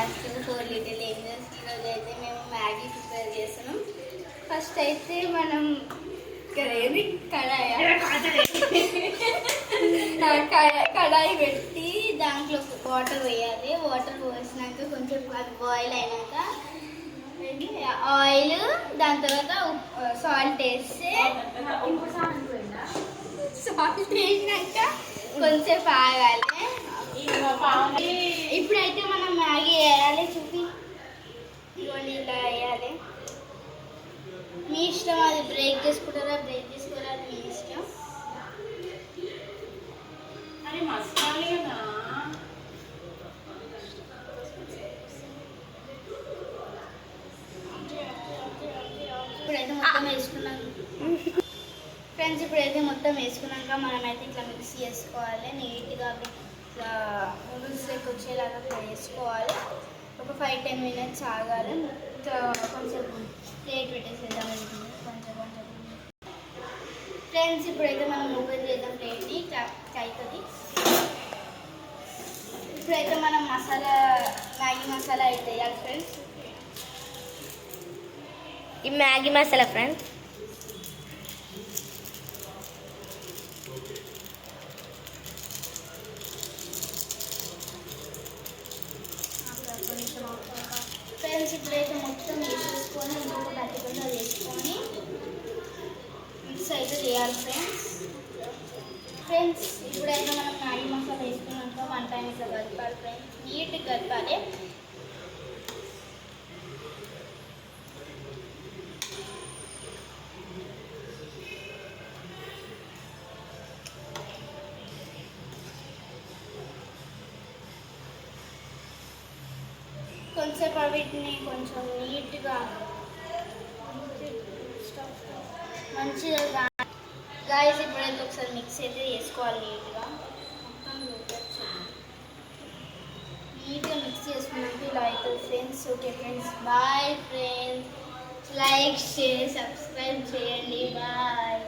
Back 4 little angels. ఈరోజు అయితే మేము మ్యాగీ ప్రిపేర్ చేస్తున్నాం. ఫస్ట్ అయితే మనం ఏది కడాయి పెట్టి దాంట్లో వాటర్ వేయాలి. వాటర్ పోసినాక కొంచెం అది బాయిల్ అయినాక ఆయిల్, దాని తర్వాత సాల్ట్ వేస్తే సాల్ట్ వేసినాక కొంచెం ఆగాలి. ఇప్పుడైతే మనం మ్యాగీ వేయాలి. చూపి ఇవన్నీ ఇలా వేయాలి. మీ ఇష్టం, అది బ్రేక్ చేసుకుంటారా బ్రేక్ చేసుకోరా అది మీ ఇష్టం. అది మసాలా కదా. ఇప్పుడైతే మొత్తం వేసుకున్నాం ఫ్రెండ్స్. ఇప్పుడైతే మొత్తం వేసుకున్నాక మనమైతే ఇట్లా మిక్స్ చేసుకోవాలి. నీట్గా ఇట్లా నూడిల్స్ లెక్క వచ్చేలాగా ఇట్లా వేసుకోవాలి. ఒక 5-10 మినిట్స్ ఆగాలి. ఇట్లా కొంచెం ప్లేట్ పెట్టేసేద్దాం కొంచెం కొంచెం. ఫ్రెండ్స్ ఇప్పుడైతే మనం ఓపెన్ చేద్దాం ప్లేట్ని కైతోటి. ఇప్పుడైతే మనం మసాలా, మ్యాగీ మసాలా అయితే వేయాలి ఫ్రెండ్స్. ఈ మ్యాగీ మసాలా ఫ్రెండ్స్. ఫ్రెండ్స్ ఇప్పుడైతే మొత్తం వేసేసుకొని ఇంకొక బట్టకుండా వేసుకొని మిక్స్ అయితే చేయాలి ఫ్రెండ్స్. ఫ్రెండ్స్ ఇప్పుడైతే మనం మ్యాగీ మసాలా వేసుకున్నాక 1 టైం ఇట్లా కలపాలి ఫ్రెండ్స్. నీట్గా కలపాలి. కొంచెం వీటిని కొంచెం నీట్గా మంచిగా గాయస్ ఇప్పుడైతే ఒకసారి మిక్స్ అయితే చేసుకోవాలి. నీట్గా నీట్గా మిక్స్ చేసుకున్నాక ఇలా అవుతుంది friends. Okay friends, bye friends. Like share subscribe చేయండి. బాయ్.